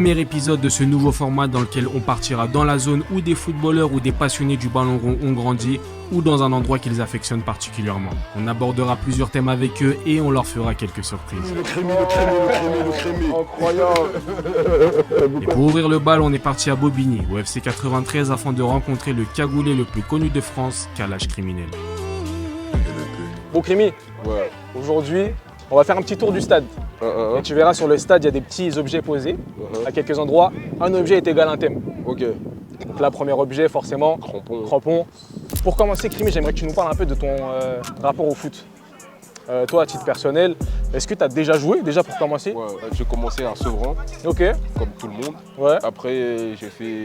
premier épisode de ce nouveau format dans lequel on partira dans la zone où des footballeurs ou des passionnés du ballon rond ont grandi ou dans un endroit qu'ils affectionnent particulièrement. On abordera plusieurs thèmes avec eux et on leur fera quelques surprises. Le crémi. Incroyable. Et pour ouvrir le bal, on est parti à Bobigny, au FC 93, afin de rencontrer le cagoulé le plus connu de France, Kalash Criminel. Bon Crémi, Ouais. aujourd'hui, on va faire un petit tour du stade. Et tu verras sur le stade, il y a des petits objets posés. À quelques endroits, un objet est égal à un thème. Ok. Donc là, premier objet, forcément, crampon. Pour commencer, Crémi, j'aimerais que tu nous parles un peu de ton rapport au foot. Toi, à titre personnel, est-ce que tu as déjà joué, pour commencer? Ouais, j'ai commencé à Sevran, Ok, comme tout le monde. ouais, Après, j'ai fait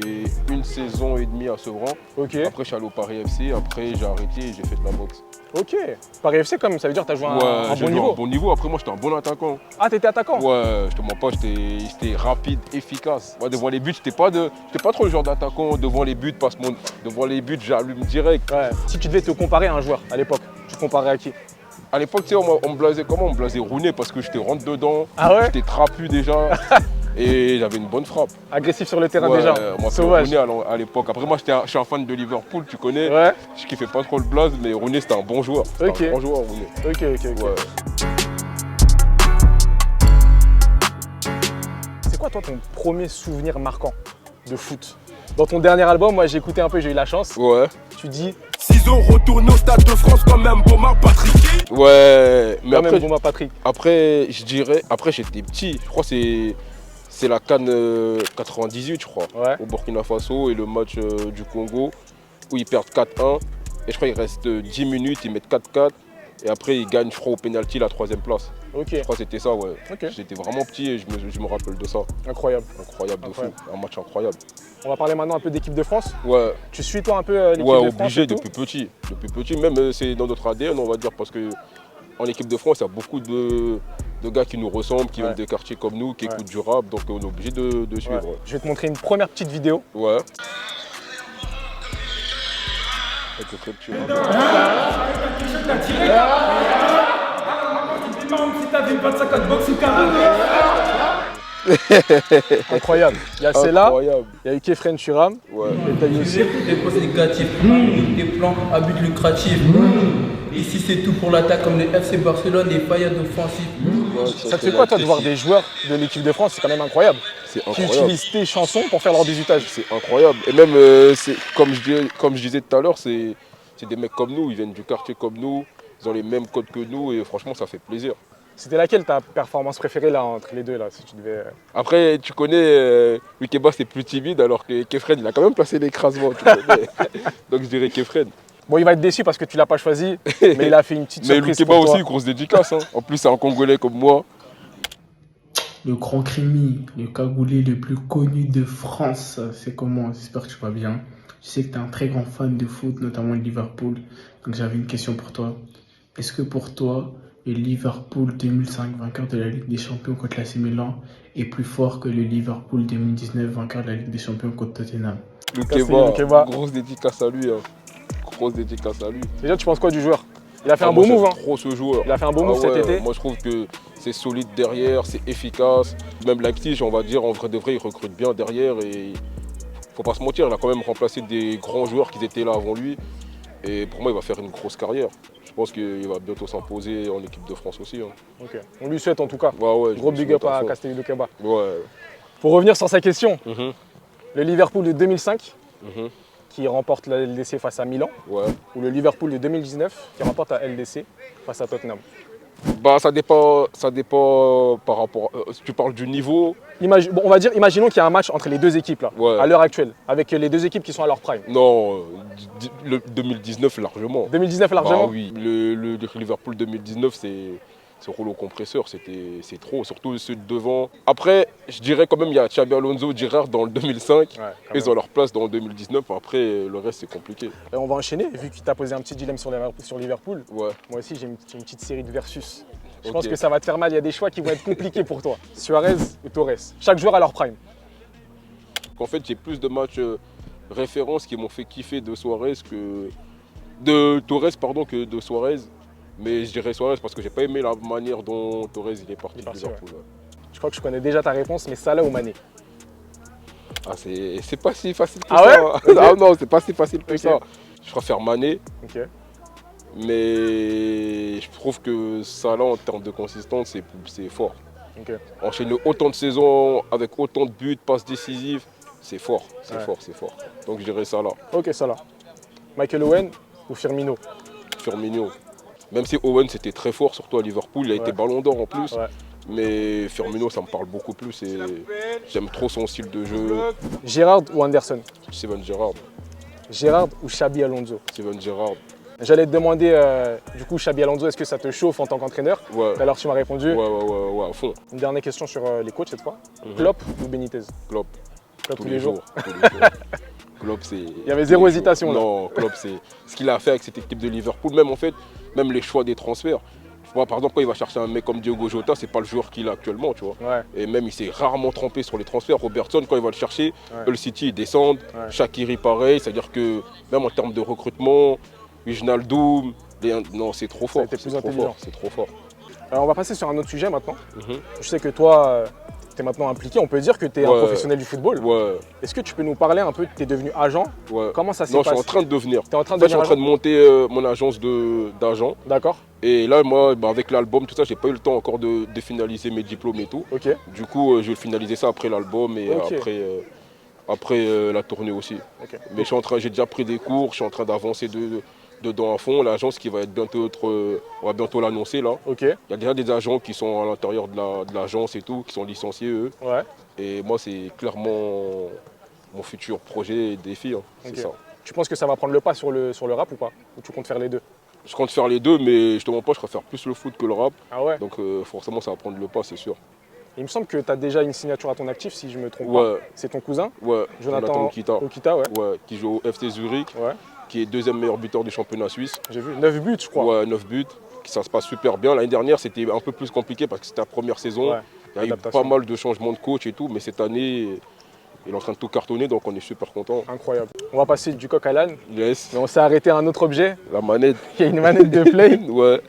une saison et demie à Sevran. ok, Après, je suis allé au Paris FC. Après, j'ai arrêté et j'ai fait de la boxe. ok. Paris FC, comme ça veut dire que tu as joué à un j'ai bon joué à niveau. un bon niveau. Après, moi, j'étais un bon attaquant. Ah, t'étais attaquant? Ouais, je te mens pas, j'étais rapide, efficace. Moi, devant les buts, j'étais pas trop le genre d'attaquant. Devant les buts, devant les buts, j'allume direct. Ouais. Si tu devais te comparer à un joueur à l'époque, tu te comparais à qui? À l'époque, tu sais, on me blasait comment? On me blasait Rooney parce que j'étais rentre dedans. Ah ouais? J'étais trapu déjà. Et j'avais une bonne frappe. Agressif sur le terrain Ouais, déjà, moi, c'est sauvage. Rooney à l'époque. Après, moi, je suis un fan de Liverpool, tu connais. Ouais, Je kiffais pas trop le blaze, mais Rooney, c'était un bon joueur. C'était Ok. un bon joueur, Rooney. ok. Ouais. C'est quoi toi ton premier souvenir marquant de foot? Dans ton dernier album, moi j'ai écouté un peu, j'ai eu la chance. Ouais. Tu dis S'ils ont retourné au Stade de France comme un Bomar Patrick. Ouais. Mais quand même après, Bouma Patrick. après, je dirais, après, j'étais petit. Je crois que c'est la CAN 98, je crois, Ouais. au Burkina Faso et le match du Congo où ils perdent 4-1. Et je crois qu'il reste 10 minutes, ils mettent 4-4. Et après, ils gagnent, je crois, au pénalty la 3e place. Ok, Je crois que c'était ça, ouais. ok. J'étais vraiment petit et je me rappelle de ça. Incroyable. Incroyable de fou. Incroyable. Un match incroyable. On va parler maintenant un peu d'équipe de France. Ouais, Tu suis toi un peu l'équipe ouais, de France obligé et tout depuis petit. Depuis petit, même c'est dans notre ADN, on va dire, parce que en équipe de France, il y a beaucoup de gars qui nous ressemblent, qui Ouais. viennent des quartiers comme nous, qui Ouais. écoutent du rap, donc on est obligé de Ouais. suivre. Je vais te montrer une première petite vidéo. Ouais. Avec le club, tu vois. Incroyable. Il y a celle-là, Incroyable. il y a eu Kefren Turam. Ouais. Et t'as eu aussi. Des postes négatifs, des plans à but lucratif. Ici c'est tout pour l'attaque comme les FC Barcelone et Payet offensif. Ouais, Ça te fait quoi toi de voir des joueurs de l'équipe de France? C'est quand même incroyable. C'est Qui incroyable. utilisent tes chansons pour faire leur débutage. C'est incroyable. Et même, c'est comme je disais tout à l'heure, c'est des mecs comme nous, ils viennent du quartier comme nous, ils ont les mêmes codes que nous et franchement, ça fait plaisir. C'était laquelle ta performance préférée là entre les deux là, si tu devais. Après, tu connais, Wikeba c'est plus timide alors que Kefren, il a quand même placé l'écrasement, tu connais. Donc je dirais Kefren. Bon, il va être déçu parce que tu l'as pas choisi, mais il a fait une petite Mais surprise Wikeba pour toi. aussi, grosse dédicace. Hein. En plus, c'est un Congolais comme moi. Le grand Crémi, le cagoulé le plus connu de France, c'est comment? J'espère que tu vas bien. Je sais que tu es un très grand fan de foot, notamment de Liverpool. Donc j'avais une question pour toi. Est-ce que pour toi, le Liverpool 2005, vainqueur de la Ligue des Champions contre l'AC Milan, est plus fort que le Liverpool 2019, vainqueur de la Ligue des Champions contre Tottenham? Wikeba, grosse dédicace à lui. Hein. Grosse dédicace à lui. Déjà, tu penses quoi du joueur? Il a fait un moi, beau move, hein. j'aime trop ce joueur. Il a fait un beau move cet ouais, été. Moi, je trouve que c'est solide derrière, c'est efficace. Même Leipzig, on va dire, en vrai de vrai, il recrute bien derrière. Et faut pas se mentir, il a quand même remplacé des grands joueurs qui étaient là avant lui. Et pour moi, il va faire une grosse carrière. Je pense qu'il va bientôt s'imposer en équipe de France aussi. Hein. Ok. On lui souhaite en tout cas. Ouais, Gros je big me up souhaite à fort. Castelli Keba. Ouais. Pour revenir sur sa question, Mhm, le Liverpool de 2005 mhm, qui remporte la LDC face à Milan, ouais. ou le Liverpool de 2019 qui remporte la LDC face à Tottenham. Bah, ça dépend par rapport. Si tu parles du niveau, Bon, on va dire, imaginons qu'il y a un match entre les deux équipes là, Ouais. à l'heure actuelle, avec les deux équipes qui sont à leur prime. non, le 2019 largement. 2019 largement. Bah oui, le Liverpool 2019, c'est rouleau compresseur, c'est trop, surtout ceux de devant. Après, je dirais quand même, il y a Xabi Alonso, Girard dans le 2005. Ouais, quand Ils même. ont leur place dans le 2019. Après, le reste, c'est compliqué. Et on va enchaîner, vu qu'il t'a posé un petit dilemme sur Liverpool. Ouais. Moi aussi, j'ai une petite série de versus. Je Ok. pense que ça va te faire mal, il y a des choix qui vont être compliqués pour toi. Suarez ou Torres. Chaque joueur à leur prime. En fait, j'ai plus de matchs références qui m'ont fait kiffer de Suarez que. De Torres, pardon, que de Suarez. Mais je dirais Suarez parce que j'ai pas aimé la manière dont Torres il est parti de parti, Liverpool. Ouais. Je crois que je connais déjà ta réponse, mais Salah ou Mané? Ah, c'est pas si facile que Ah ça. ouais? Okay. Ah non, c'est pas si facile que Ok. ça. Je préfère Mané, Ok. mais je trouve que Salah, en termes de consistance, c'est fort. Ok. Enchaîner autant de saisons avec autant de buts, passes décisives, c'est fort, c'est Ouais. fort, c'est fort. Donc je dirais Salah, Ok, ça là. Michael Owen ou Firmino? Firmino. Même si Owen c'était très fort, surtout à Liverpool, il a été ballon d'or en plus. Ouais. Mais Firmino, ça me parle beaucoup plus et j'aime trop son style de jeu. Gérard ou Anderson? Steven Gerrard. Gérard ou Xabi Alonso? Steven Gerrard. J'allais te demander, du coup, Xabi Alonso, est-ce que ça te chauffe en tant qu'entraîneur? Ouais. Tout à l'heure, tu m'as répondu. Ouais, à fond. Une dernière question sur les coachs cette fois. Mhm. Klopp ou Benitez? Klopp. Klopp tous les jours. Tous les jours. Klopp, c'est. Il y avait zéro hésitation là. Non, Klopp, c'est ce qu'il a fait avec cette équipe de Liverpool. Même en fait, même les choix des transferts. Moi, par exemple, quand il va chercher un mec comme Diogo Jota, c'est pas le joueur qu'il a actuellement, tu vois. Ouais. Et même, il s'est rarement trompé sur les transferts. Robertson, quand il va le chercher, Ouais. Hull City, ils descendent. Ouais. Shaqiri, pareil. C'est-à-dire que même en termes de recrutement, Wijnaldum, non, c'est trop fort. été plus C'est trop intelligent. fort. C'est trop fort. Alors, on va passer sur un autre sujet maintenant. Mhm. Je sais que toi, tu es maintenant impliqué. On peut dire que tu es un Ouais. professionnel du football. Ouais, Est-ce que tu peux nous parler un peu? Tu es devenu agent. ouais. Comment ça s'est Non, je passé? suis en train de devenir. Tu es en train En de fait, je suis en devenir train de agent? monter mon agence d'agent. D'accord. Et là, moi, avec l'album, tout ça, j'ai pas eu le temps encore de finaliser mes diplômes et tout. Ok. Du coup, je vais finaliser ça après l'album et Ok. après la tournée aussi. Ok. Mais j'ai déjà pris des cours, je suis en train d'avancer dedans à fond. L'agence qui va être on va bientôt l'annoncer là. Ok. Il y a déjà des agents qui sont à l'intérieur de l'agence et tout, qui sont licenciés eux. Ouais. Et moi, c'est clairement mon futur projet et défi, hein. C'est Ok. ça. Tu penses que ça va prendre le pas sur le rap ou pas? Ou tu comptes faire les deux? Je compte faire les deux, mais je te mens pas, je préfère plus le foot que le rap. Ah ouais. Donc forcément, ça va prendre le pas, c'est sûr. Il me semble que tu as déjà une signature à ton actif, si je me trompe Ouais. pas. C'est ton cousin, Ouais, Jonathan Okita. Okita, ouais. Ouais, qui joue au FC Zurich, Ouais. qui est deuxième meilleur buteur du championnat suisse. J'ai vu 9 buts, je crois. Ouais, 9 buts. Ça se passe super bien. L'année dernière, c'était un peu plus compliqué parce que c'était la première saison. Ouais. Il y a eu Adaptation. pas mal de changements de coach et tout, mais cette année, il est en train de tout cartonner, donc on est super content. Incroyable. On va passer du coq à l'âne, Yes, mais on s'est arrêté à un autre objet, la manette. qui est une manette de play. Ouais,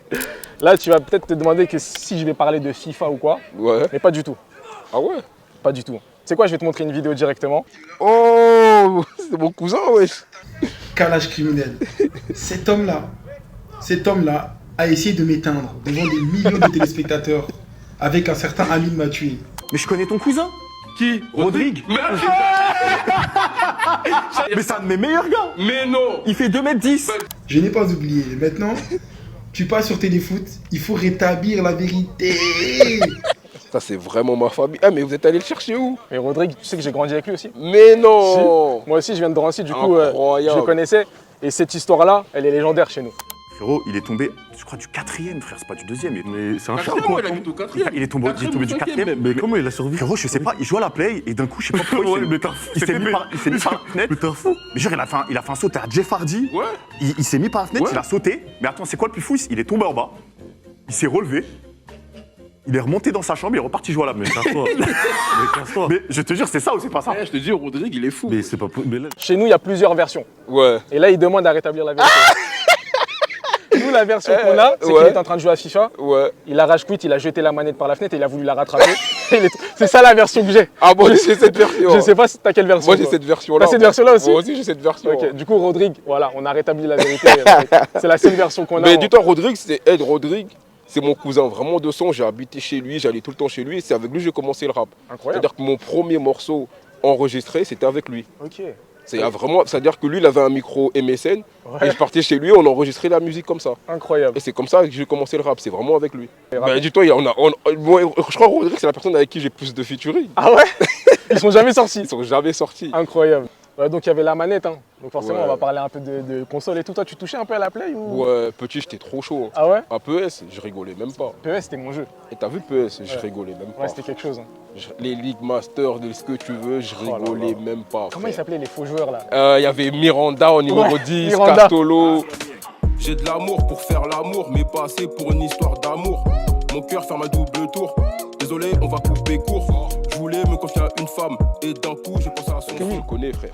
Là, tu vas peut-être te demander que si je vais parler de FIFA ou quoi, ouais. mais pas du tout. Ah ouais? Pas du tout. Tu sais quoi, je vais te montrer une vidéo directement. Oh, c'est mon cousin, wesh. Calage criminel. Cet homme-là a essayé de m'éteindre devant des millions de téléspectateurs avec un certain Amine Mathieu. Mais je connais ton cousin. Qui? Rodrigue. Mais c'est un de mes meilleurs gars. Mais non. Il fait 2m10. Je n'ai pas oublié. Maintenant, tu passes sur Téléfoot, il faut rétablir la vérité. Ça, c'est vraiment ma famille. Ah, mais vous êtes allé le chercher où? Et Rodrigue, tu sais que j'ai grandi avec lui aussi. Mais non! Moi aussi, je viens de Drancy, du coup, Incroyable. je le connaissais. Et cette histoire-là, elle est légendaire chez nous. Frérot, il est tombé, je crois, du 4e, frère, c'est pas du 2e. Mais c'est un chat. Quatrième, ouais, il a mis au quatrième. Il est tombé du Quatrième, 4e. même. Mais comment il a survécu? Frérot, je sais pas, il jouait à la play et d'un coup, je sais pas pourquoi Ouais, mais il s'est mis par la fenêtre. Mais t'es un fou. Mais genre, il a fait un saut à Jeff Hardy. Ouais. Il s'est mis par la fenêtre, Ouais. il a sauté. Mais attends, c'est quoi le plus fou? Il est tombé en bas. Il s'est relevé. Il est remonté dans sa chambre, il est reparti jouer à la play. Mais je te jure, c'est ça ou c'est pas ça? Eh, je te dis, Rodrigue, il est fou. Mais c'est pas possible. Chez nous, il y a plusieurs versions. Ouais. Et là, il demande à rétablir la vérité. Nous, la version qu'on a, c'est qu'il ouais. est en train de jouer à FIFA. Ouais. Il a rage quit, il a jeté la manette par la fenêtre et il a voulu la rattraper. C'est ça la version que j'ai. Ah, moi, j'ai cette version. Je sais pas si t'as quelle version. Moi, j'ai toi. cette version-là. T'as cette version-là aussi? Moi aussi, j'ai cette version. Ok, du coup, Rodrigue, voilà, on a rétabli la vérité. C'est la seule version qu'on a. Mais dis-toi, Rodrigue, c'est Ed Rodrigue. C'est mon cousin vraiment de sang. J'ai habité chez lui, j'allais tout le temps chez lui. Et c'est avec lui que j'ai commencé le rap. Incroyable. C'est-à-dire que mon premier morceau enregistré, c'était avec lui. Ok. C'est-à-dire que lui, il avait un micro MSN. Ouais. Et je partais chez lui, on enregistrait la musique comme ça. Incroyable. Et c'est comme ça que j'ai commencé le rap. C'est vraiment avec lui. Et Bah, dis-toi, moi, je crois que Rodrigue, c'est la personne avec qui j'ai plus de featuring. Ah ouais? Ils sont jamais sortis. Ils sont jamais sortis. Incroyable. Ouais, donc il y avait la manette, hein. Donc forcément, Ouais. on va parler un peu de console et tout. Toi, tu touchais un peu à la play ou... Ouais, petit, j'étais trop chaud. Hein. Ah ouais? À PES, je rigolais même pas. PES, c'était mon jeu. Et t'as vu PES, je Ouais. rigolais même pas. Ouais, c'était quelque chose. Hein. Les League Masters, ce que tu veux, je Oh là rigolais là. même pas. Comment ils s'appelaient les faux joueurs là? Il y avait Miranda en numéro Ouais, 10, Miranda. Cartolo. J'ai de l'amour pour faire l'amour, mais pas assez pour une histoire d'amour. Mon cœur ferme un double tour. Désolé, on va couper court. Je voulais me confier à une femme et d'un coup, j'ai pensé à son Tu le connais, frère.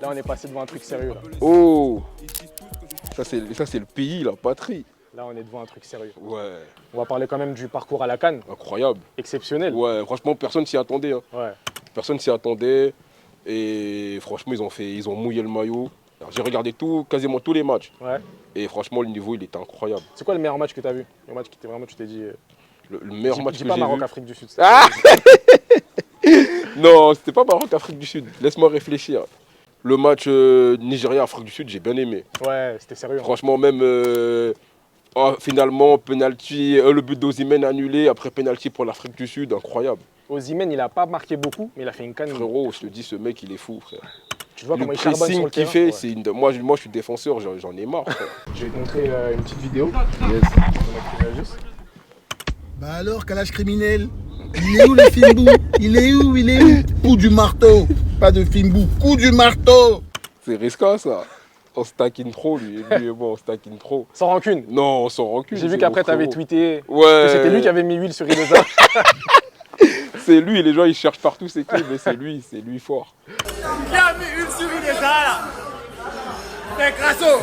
Là, on est passé devant un truc sérieux. Là, Oh, ça c'est le pays, la patrie. là on est devant un truc sérieux. Ouais, On va parler quand même du parcours à la Cannes. incroyable. Exceptionnel. Ouais, franchement, personne s'y attendait. Hein. Ouais. Personne s'y attendait. Et franchement, ils ont mouillé le maillot. J'ai regardé quasiment tous les matchs. Ouais. Et franchement, le niveau, il était incroyable. C'est quoi le meilleur match que tu as vu? Le match qui était vraiment, tu t'es dit. Le meilleur match que j'ai vu. Maroc-Afrique du Sud. Ah non, c'était pas Maroc-Afrique du Sud. Laisse-moi réfléchir. Le match Nigeria-Afrique du Sud, j'ai bien aimé. Ouais, c'était sérieux. Franchement, même finalement, penalty, le but d'Osimhen annulé, après penalty pour l'Afrique du Sud, incroyable. Osimhen, il n'a pas marqué beaucoup, mais il a fait une canne. Frérot, je te dis, ce mec, il est fou, frère. Tu vois Le comment il charbonne sur pressing le qu'il terrain. fait, Ouais. c'est moi, je suis défenseur, j'en ai marre, frère. Je vais te montrer une petite vidéo. Yes. Bah alors, calage criminel, il est où le Fimbou? Il est où? Coup du marteau. Pas de Fimbou, coup du marteau. C'est risqué, ça. On se taquine trop, lui et moi, on se taquine trop. Sans rancune. Non, sans rancune. J'ai vu qu'après, tu avais tweeté Ouais. que c'était lui qui avait mis huile sur Idosa. C'est lui, les gens, ils cherchent partout ses clips, mais c'est lui fort. Qui a mis huile sur Idosa, là? C'est Grasso.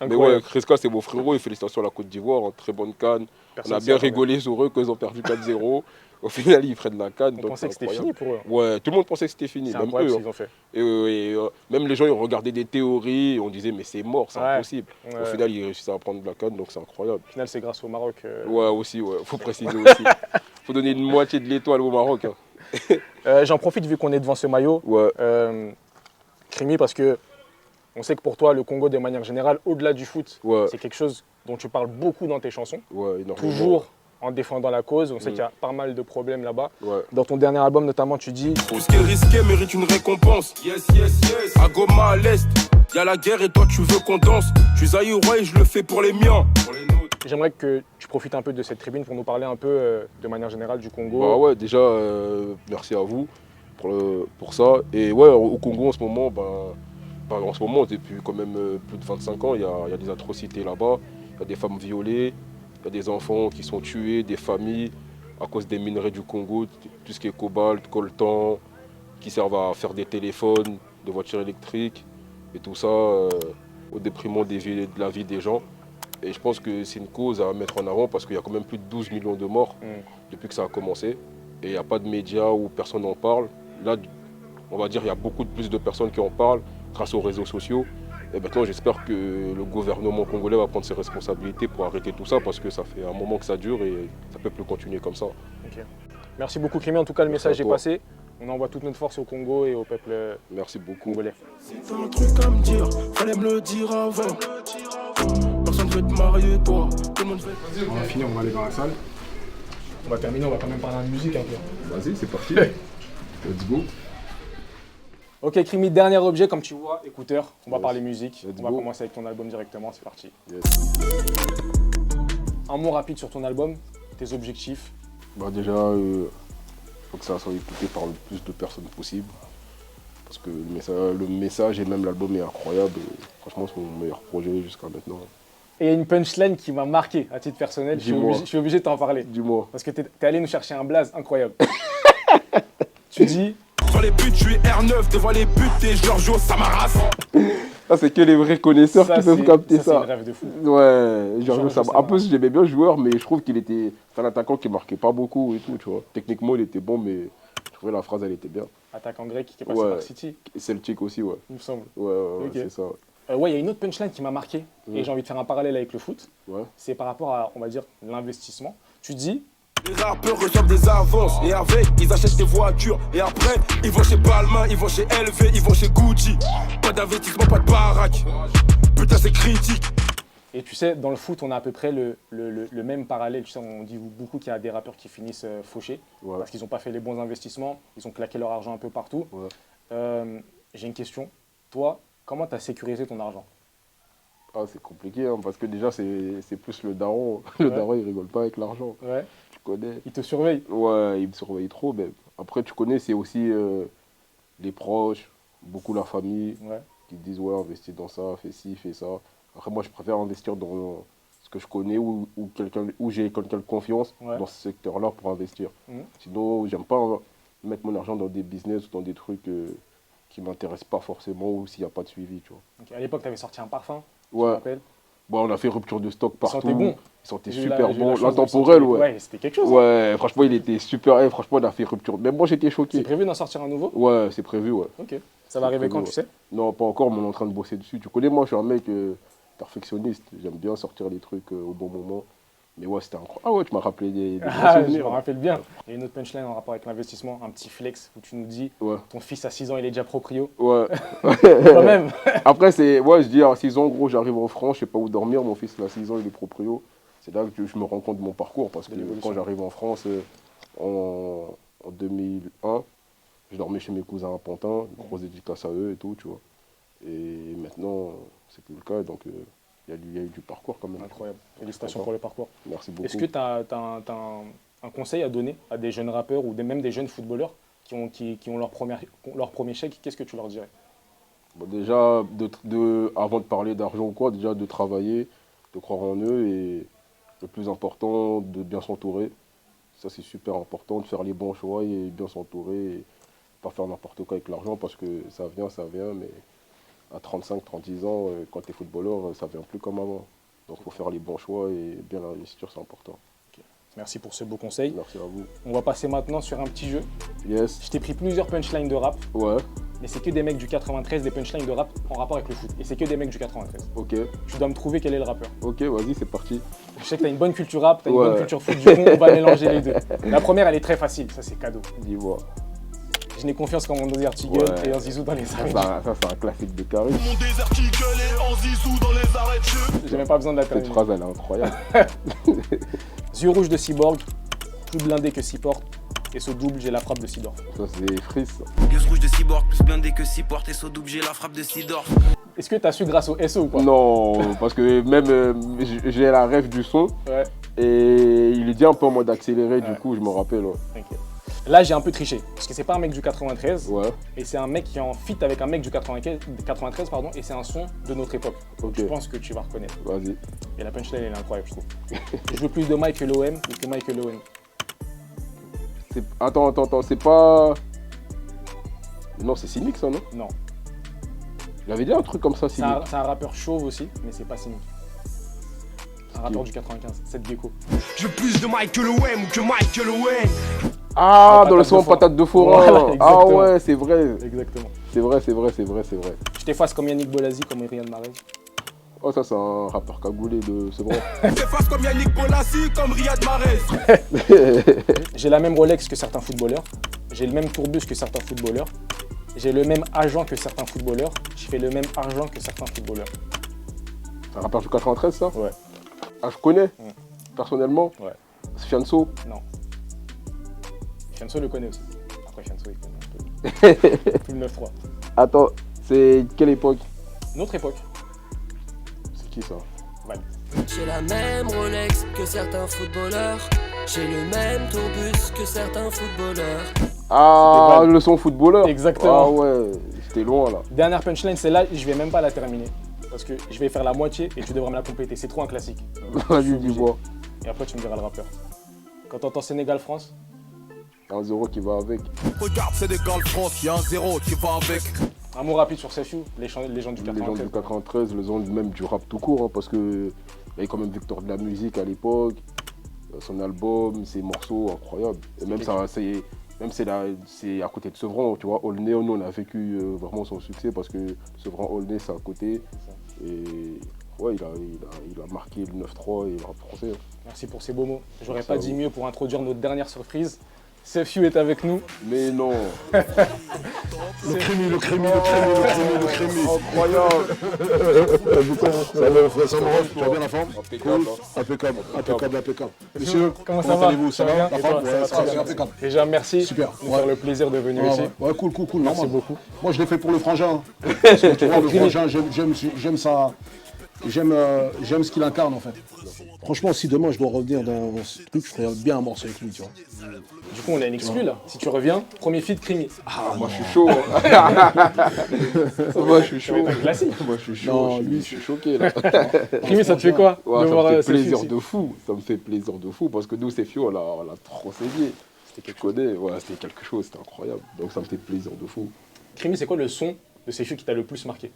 Mais ouais, Kreska, c'est mon frérot, et félicitations à la Côte d'Ivoire, en très bonne canne. On a bien rigolé sur eux quand ils ont perdu 4-0. Au final, ils prennent la canne. On pensait que c'était fini pour eux. Ouais, tout le monde pensait que c'était fini, C'est même incroyable eux. ce qu'ils ont fait. Et même les gens, ils regardaient des théories, et on disait, mais c'est mort, c'est impossible. Ouais. Au final, ils réussissent à prendre la canne, donc c'est incroyable. Au final, c'est grâce au Maroc. Ouais, aussi, ouais. Faut préciser aussi. Faut donner une moitié de l'étoile au Maroc. Hein. J'en profite, vu qu'on est devant ce maillot. Ouais. Crimi, parce que on sait que pour toi, le Congo, de manière générale, au-delà du foot, Ouais. c'est quelque chose dont tu parles beaucoup dans tes chansons. Ouais, énormément. Toujours en défendant la cause. On sait qu'il y a pas mal de problèmes là-bas. Ouais. Dans ton dernier album, notamment, tu dis Tout ce qui est risqué mérite une récompense. Yes, yes, yes. À Goma, à l'Est, y a la guerre et toi tu veux qu'on danse. Je suis Zaïrois et je le fais pour les miens. Pour les nôtres. j'aimerais que tu profites un peu de cette tribune pour nous parler un peu de manière générale du Congo. Bah ouais, déjà, merci à vous pour ça. Et ouais, au Congo en ce moment, en ce moment, depuis quand même plus de 25 ans, il y a des atrocités là-bas. Il y a des femmes violées, il y a des enfants qui sont tués, des familles à cause des minerais du Congo, tout ce qui est cobalt, coltan, qui servent à faire des téléphones, des voitures électriques et tout ça au détriment de la vie des gens. Et je pense que c'est une cause à mettre en avant parce qu'il y a quand même plus de 12 millions de morts depuis que ça a commencé. Et il n'y a pas de médias où personne n'en parle. Là, on va dire qu'il y a beaucoup plus de personnes qui en parlent grâce aux réseaux sociaux. Et maintenant, j'espère que le gouvernement congolais va prendre ses responsabilités pour arrêter tout ça parce que ça fait un moment que ça dure et ça ne peut plus continuer comme ça. Okay. Merci beaucoup, Crimi. En tout cas, le message est passé. On envoie toute notre force au Congo et au peuple congolais. C'est un truc à me dire, fallait me le dire avant. Personne ne veut te marier, toi. Tout le monde veut. On va finir, on va aller dans la salle. On va terminer, on va quand même parler de musique un peu. Vas-y, c'est parti. Let's go. Ok, Crimi, dernier objet, comme tu vois, écouteur. On va parler musique. On va commencer avec ton album directement, c'est parti. Yes. Un mot rapide sur ton album, tes objectifs. Bah déjà, faut que ça soit écouté par le plus de personnes possible. Parce que le message et même l'album est incroyable. Et franchement, c'est mon meilleur projet jusqu'à maintenant. Et une punchline qui m'a marqué à titre personnel, je suis obligé de t'en parler. Dis-moi. Parce que t'es allé nous chercher un blaze incroyable. Tu dis... Devant les buts, je suis R9, devant les buts, t'es Giorgio Samaras. Ça, c'est que les vrais connaisseurs qui peuvent capter ça. C'est un rêve de fou. Ouais, Giorgio Samaras. En plus, j'aimais bien le joueur, mais je trouve qu'il était un attaquant qui marquait pas beaucoup et tout, tu vois. Techniquement, il était bon, mais je trouvais la phrase, elle était bien. Attaquant grec qui est passé par City. Celtic aussi, ouais. Il me semble. Ouais, okay. C'est ça. Ouais, il y a une autre punchline qui m'a marqué, et j'ai envie de faire un parallèle avec le foot. Ouais. C'est par rapport à, on va dire, l'investissement. Tu dis... Les rappeurs reçoivent des avances, et avec, ils achètent des voitures. Et après, ils vont chez Balmain, ils vont chez LV, ils vont chez Gucci. Pas d'investissement, pas de baraque. Putain, c'est critique. Et tu sais, dans le foot, on a à peu près le même parallèle. Tu sais, on dit beaucoup qu'il y a des rappeurs qui finissent fauchés, parce qu'ils n'ont pas fait les bons investissements, ils ont claqué leur argent un peu partout. Ouais. J'ai une question. Toi, comment tu as sécurisé ton argent? Ah, c'est compliqué, hein, parce que déjà, c'est plus le daron. Le daron, il rigole pas avec l'argent. Ouais. Tu connais. Il te surveille? Ouais, il me surveille trop. Mais après, tu connais, c'est aussi les proches, beaucoup la famille, qui disent, ouais, investis dans ça, fais ci, fais ça. Après, moi, je préfère investir dans ce que je connais ou j'ai quelqu'un de confiance dans ce secteur-là pour investir. Sinon, j'aime pas mettre mon argent dans des business ou dans des trucs qui ne m'intéressent pas forcément ou s'il n'y a pas de suivi, tu vois. Okay. À l'époque, tu avais sorti un parfum, ouais. Bon, on a fait rupture de stock partout. Il sentait bon. Il sentait J'ai eu super j'ai eu bon. la chance de L'intemporel, sentir- ouais. Ouais, c'était quelque chose. Ouais, franchement, il était super. Franchement, on a fait rupture. Même moi, j'étais C'est choqué. prévu d'en sortir un nouveau? Ouais, c'est prévu, ouais. Ok. Ça va arriver quand, prévu, tu sais? Non, pas encore, mais on est en train de bosser dessus. Tu connais, moi, je suis un mec perfectionniste. J'aime bien sortir les trucs au bon moment. Mais ouais, c'était incroyable. Ah ouais, tu m'as rappelé des bons Ah, je me souvenirs. rappelle bien. Il y a une autre punchline en rapport avec l'investissement, un petit flex où tu nous dis Ouais. ton fils à 6 ans, il est déjà proprio. Ouais. Quand même. Après, ouais, je dis à 6 ans, gros, j'arrive en France, je sais pas où dormir. Mon fils, il a 6 ans, il est proprio. C'est là que je me rends compte de mon parcours. Parce que quand j'arrive en France, en 2001, je dormais chez mes cousins à Pantin, grosse dédicace à eux et tout, tu vois. Et maintenant, c'est plus le cas, donc il y a eu du parcours quand même. Incroyable. Félicitations pour le parcours. Merci beaucoup. Est-ce que tu as un conseil à donner à des jeunes rappeurs ou même des jeunes footballeurs qui ont leur premier chèque? Qu'est-ce que tu leur dirais? Bon, déjà, avant de parler d'argent ou quoi, déjà de travailler, de croire en eux et le plus important, de bien s'entourer. Ça, c'est super important, de faire les bons choix et bien s'entourer et pas faire n'importe quoi avec l'argent parce que ça vient, mais à 35, 36 ans, quand tu es footballeur, ça vient plus comme avant. Donc, il faut faire les bons choix et bien investir, c'est important. Merci pour ce beau conseil. Merci à vous. On va passer maintenant sur un petit jeu. Yes. Je t'ai pris plusieurs punchlines de rap. Ouais. Mais c'est que des mecs du 93, des punchlines de rap en rapport avec le foot. Et c'est que des mecs du 93. Ok. Tu dois me trouver quel est le rappeur. Ok, vas-y, c'est parti. Je sais que tu as une bonne culture rap, tu as une Ouais. bonne culture foot, du coup on va mélanger les deux. La première, elle est très facile, ça c'est cadeau. Dis-moi. Je n'ai confiance qu'en mon désert Tigel Ouais. et en Zizou dans les arrêts. Ça, c'est un classique de Karim. Mon désert qui gueule et en zizou dans les arrêts de jeu. J'ai même pas besoin de la Cette terminer. phrase, elle est incroyable. Yeux rouges de Cyborg, plus blindé que 6 portes, et ce double, j'ai la frappe de Sidor. Ça, c'est Fris. Yeux rouges de Cyborg, plus blindé que 6 portes, et saut double, j'ai la frappe de Sidor. Est-ce que tu as su grâce au SO ou pas? Non, parce que même j'ai la rêve du son Ouais. et il est dit un peu en mode accéléré, du coup, je me rappelle. Ouais. Ok. Là, j'ai un peu triché, parce que c'est pas un mec du 93, Ouais. et c'est un mec qui est en feat avec un mec du 93 pardon, et c'est un son de notre époque. Ok. Je pense que tu vas reconnaître. Vas-y. Et la punchline, elle est incroyable, je trouve. Je veux plus de Mike que l'OM, ou que Mike que l'OM. Attends, c'est pas. Non, c'est cynique ça, non? Non. Il avait dit un truc comme ça, C'est cynique. un rappeur chauve aussi, mais c'est pas cynique. Un rappeur du 95, Seth Gecko. Je veux plus de Mike que l'OM ou que Mike que l'OM. Ah, Ah, dans le patate son de forain. patate de forain. Voilà, Ah exactement. ouais, c'est vrai. Exactement. C'est vrai. Je t'efface comme Yannick Bolazi, comme Riyad Mahrez. Oh, ça, c'est un rappeur cagoulé de Sevran. T'effaces comme Yannick Bolassi, comme Riyad Mahrez. J'ai la même Rolex que certains footballeurs. J'ai le même tourbus que certains footballeurs. J'ai le même agent que certains footballeurs. Je fais le même argent que certains footballeurs. Un rappeur du 93, ça? Ouais. Ah, je connais. Personnellement. Ouais. C'est Fianso. Non. Fianso le connaît aussi. Après Fianso, il connaît un peu. Plus le 9-3. Attends, c'est quelle époque? Notre époque. C'est qui ça? Val. J'ai la même Rolex que certains footballeurs. J'ai le même tourbus que certains footballeurs. Ah, le son footballeur. Exactement. Ah ouais, j'étais loin là. Dernière punchline, celle-là, je vais même pas la terminer. Parce que je vais faire la moitié et tu devras me la compléter. C'est trop un classique. Vas-y, dis-moi. Et après, tu me diras le rappeur. Quand t'entends Sénégal-France, Un 0 qui va avec. Regarde, Sénégal-France, y'a un 0 qui va avec. un mot rapide sur Sefiu, les gens du Les gens 93. du 93, les gens même du rap tout court, hein, parce que il y avait quand même Victor de la musique à l'époque, son album, ses morceaux incroyables. Et même ça, c'est à côté de Sevran, tu vois. Aulnay, nous on a vécu vraiment son succès parce que Sevran, Aulnay, c'est à côté. Et ouais, il a marqué le 9-3 et le rap français. Merci pour ces beaux mots. J'aurais Merci pas à dit vous. mieux pour introduire notre dernière surprise. Sefiu est avec nous. Mais non. Le crémi. Incroyable. Ça me tu vas bien la forme? Impeccable, Impeccable. Messieurs, Comment ça va? allez-vous? Ça va? bien La Et forme? toi, ça va Ouais, très bien. c'est impeccable. Déjà, merci. Super. de nous faire le plaisir de venir ici. Ouais, cool, Merci normal. beaucoup. Moi, je l'ai fait pour le frangin. Parce que tu vois, le frangin, j'aime ça. J'aime ce qu'il incarne en fait. Franchement, si demain je dois revenir dans ce truc, je ferais bien un morceau avec lui, tu vois. Du coup, on a une exclue là. Si tu reviens, premier feat Crimi. Ah, moi je suis chaud. Moi je suis chaud. Ça va être un classique. Moi je suis chaud. Non, je suis choqué là. Crimi, ça te fait quoi Ouais, de ça voir, me fait Sefiu plaisir ici de fou. Ça me fait plaisir de fou parce que nous, Sefiu, on l'a trop saigné. C'était quelque chose. Ouais, c'était quelque chose, c'était incroyable. Donc ça me fait plaisir de fou. Crimi, c'est quoi le son de Sefiu qui t'a le plus marqué?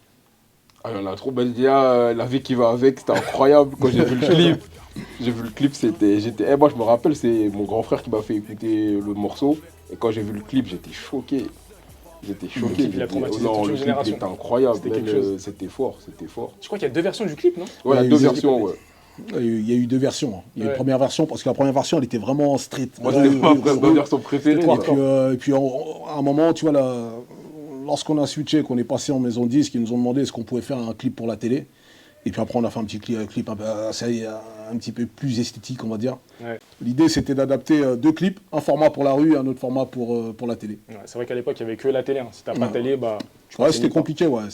Ah, il y en a trop. Ben, déjà, la vie qui va avec, c'était incroyable. Quand j'ai vu le clip, moi, je me rappelle, c'est mon grand frère qui m'a fait écouter le morceau. Et quand j'ai vu le clip, j'étais choqué. J'étais choqué. Le clip, il a traumatisé toute une génération. C'était incroyable. C'était fort. Je crois qu'il y a 2 versions du clip, non? Ouais, il y a 2 versions, ouais. Il y a eu 2 versions. Il y a eu une première version, parce que la première version, elle était vraiment street. Moi, c'était ma version préférée. Et puis, à un moment, tu vois, lorsqu'on a switché, qu'on est passé en maison de disque, ils nous ont demandé est-ce qu'on pouvait faire un clip pour la télé. Et puis après, on a fait un petit clip un petit peu plus esthétique, on va dire. Ouais. L'idée, c'était d'adapter 2 clips, un format pour la rue et un autre format pour la télé. Ouais, c'est vrai qu'à l'époque, il n'y avait que la télé. Hein. Si t'as pas de télé, bah... c'était compliqué, ouais.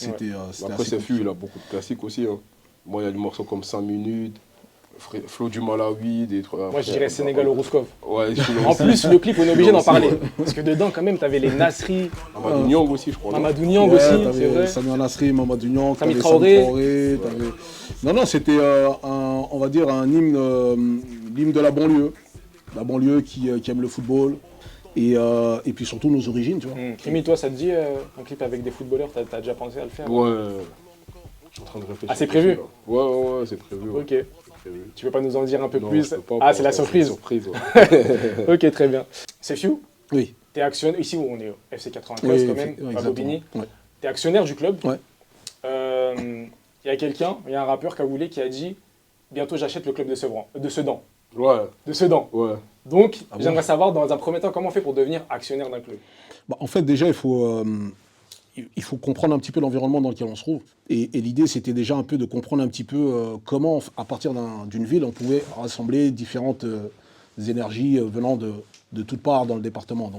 Après, CFU, il a beaucoup de classiques aussi. Hein. Moi, il y a des morceaux comme 5 minutes, Flo du Malawi, des trucs. Moi, je dirais Sénégal au Rouskov. Ouais, en plus, le clip, on est obligé d'en parler. Parce que dedans, quand même, t'avais les Nasri. Mamadou Niang aussi, je crois. Mamadou Niang aussi, c'est vrai. Samir Nasri, Mamadou Niang, Sami Traoré. Non, c'était, on va dire, un l'hymne de la banlieue. La banlieue qui aime le football. Et puis surtout nos origines, tu vois. Krimi, toi, ça te dit un clip avec des footballeurs? T'as déjà pensé à le faire? Ouais. Je suis en train de réfléchir. Ah, c'est prévu? Ouais, c'est prévu. Ok. Tu peux pas nous en dire un peu non, plus? C'est la surprise. Ouais. Ok, très bien. CFU? Oui. T'es actionnaire, ici où on est au FC 93 quand même, à Bobigny. Ouais. T'es actionnaire du club. Ouais. Il y a un rappeur cagoulé qui a dit bientôt j'achète le club de Sedan. Ouais. De Sedan. Ouais. Donc, j'aimerais savoir dans un premier temps comment on fait pour devenir actionnaire d'un club. En fait, déjà, il faut comprendre un petit peu l'environnement dans lequel on se trouve. Et l'idée, c'était déjà un peu de comprendre un petit peu comment, à partir d'une ville, on pouvait rassembler différentes énergies venant de toutes parts dans le département.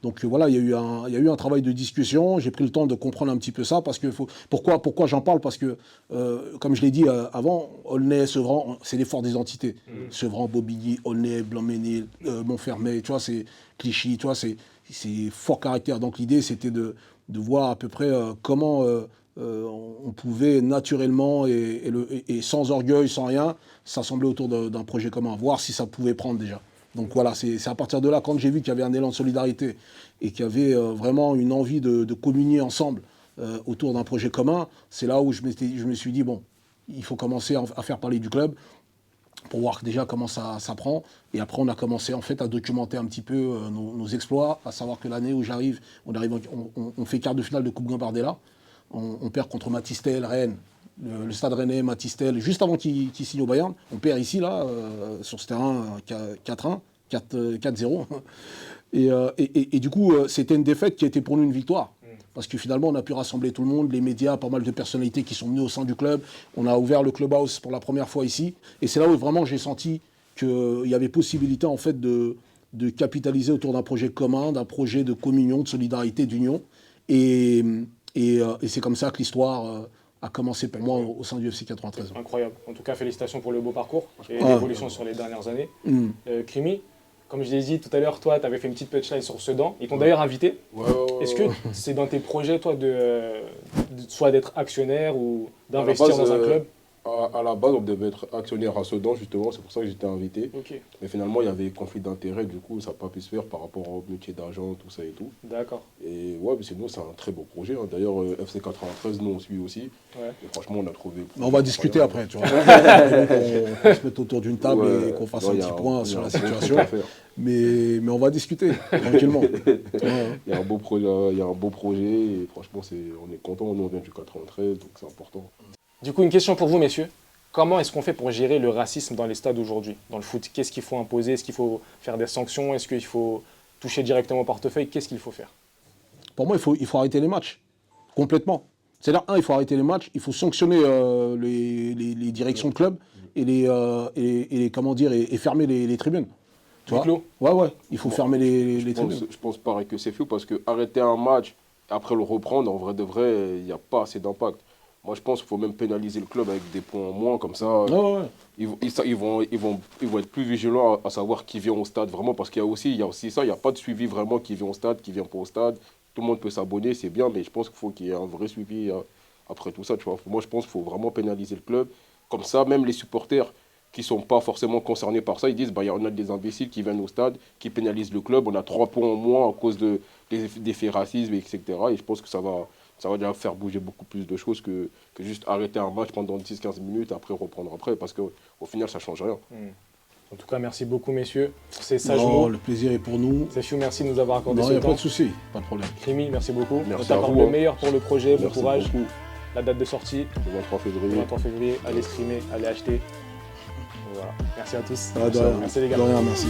Donc voilà, il y a eu un travail de discussion. J'ai pris le temps de comprendre un petit peu ça. Parce que pourquoi j'en parle? Parce que, comme je l'ai dit avant, Aulnay, Sevran, c'est des fortes identités. Sevran, Bobigny, Aulnay, Blanc-Ménil, Montfermeil, tu vois, c'est Clichy, tu vois, c'est fort caractère. Donc l'idée, c'était de voir à peu près comment on pouvait naturellement et sans orgueil, sans rien, s'assembler autour d'un projet commun, voir si ça pouvait prendre déjà. Donc voilà, c'est à partir de là, quand j'ai vu qu'il y avait un élan de solidarité et qu'il y avait vraiment une envie de communier ensemble autour d'un projet commun, c'est là où je me suis dit, bon, il faut commencer à faire parler du club pour voir déjà comment ça prend. Et après, on a commencé en fait à documenter un petit peu nos exploits, à savoir que l'année où j'arrive, on fait quart de finale de Coupe Gambardella. On perd contre Matistel, Rennes, le Stade Rennais, Matistel, juste avant qu'il signe au Bayern. On perd ici, là, sur ce terrain 4-1, 4-0. Et du coup, c'était une défaite qui était pour nous une victoire. Parce que finalement, on a pu rassembler tout le monde, les médias, pas mal de personnalités qui sont venues au sein du club. On a ouvert le clubhouse pour la première fois ici. Et c'est là où vraiment j'ai senti qu'il y avait possibilité en fait de capitaliser autour d'un projet commun, d'un projet de communion, de solidarité, d'union. Et c'est comme ça que l'histoire a commencé pour moi au sein du FC 93. Incroyable. En tout cas, félicitations pour le beau parcours et l'évolution sur les dernières années. Krimi, comme je l'ai dit tout à l'heure, toi, tu avais fait une petite punchline sur Sedan. Ils t'ont d'ailleurs invité. Est-ce que c'est dans tes projets, toi, soit d'être actionnaire ou d'investir dans un club? À la base, on devait être actionnaire à Sedan, justement, c'est pour ça que j'étais invité. Okay. Mais finalement, il y avait conflit d'intérêt, du coup, ça n'a pas pu se faire par rapport au métier d'agent, tout ça et tout. D'accord. Et ouais, mais sinon, c'est un très beau projet. Hein. D'ailleurs, FC 93, nous, on suit aussi. Ouais. Et franchement, on a trouvé... On va discuter après, tu vois. On se mette autour d'une table et qu'on fasse un petit point sur la situation. Mais on va discuter, tranquillement. Il y a un beau projet, et franchement, on est content. Nous, on vient du 93, donc c'est important. Du coup, une question pour vous, messieurs. Comment est-ce qu'on fait pour gérer le racisme dans les stades aujourd'hui, dans le foot? Qu'est-ce qu'il faut imposer? Est-ce qu'il faut faire des sanctions? Est-ce qu'il faut toucher directement au portefeuille? Qu'est-ce qu'il faut faire? Pour moi, il faut arrêter les matchs, complètement. C'est-à-dire, il faut arrêter les matchs, il faut sanctionner les directions de club et fermer les tribunes. Tu vois? Ouais, il faut fermer les tribunes. Je pense pareil que c'est fou, parce que arrêter un match, après le reprendre, en vrai de vrai, il n'y a pas assez d'impact. Moi, je pense qu'il faut même pénaliser le club avec des points en moins, comme ça. Ils vont être plus vigilants à savoir qui vient au stade, vraiment, parce qu'il y a aussi ça, il n'y a pas de suivi vraiment qui vient au stade, qui vient pas au stade. Tout le monde peut s'abonner, c'est bien, mais je pense qu'il faut qu'il y ait un vrai suivi après tout ça. Tu vois. Moi, je pense qu'il faut vraiment pénaliser le club. Comme ça, même les supporters qui ne sont pas forcément concernés par ça, ils disent, il y en a des imbéciles qui viennent au stade, qui pénalisent le club, on a 3 points en moins à cause des faits racisme, etc. Et je pense que ça va Ça va déjà faire bouger beaucoup plus de choses que juste arrêter un match pendant 10-15 minutes et après reprendre après, parce qu'au final, ça ne change rien. En tout cas, merci beaucoup, messieurs. C'est sage mot. Le plaisir est pour nous. C'est chou, merci de nous avoir accordé ce temps. Il n'y a pas de souci, pas de problème. Crimi, merci beaucoup. Merci On t'accorde le meilleur pour le projet, bon courage. Beaucoup. La date de sortie, le 23 février. Le 23 février, allez streamer, allez acheter. Voilà. Merci à tous. Merci les gars. De rien, merci.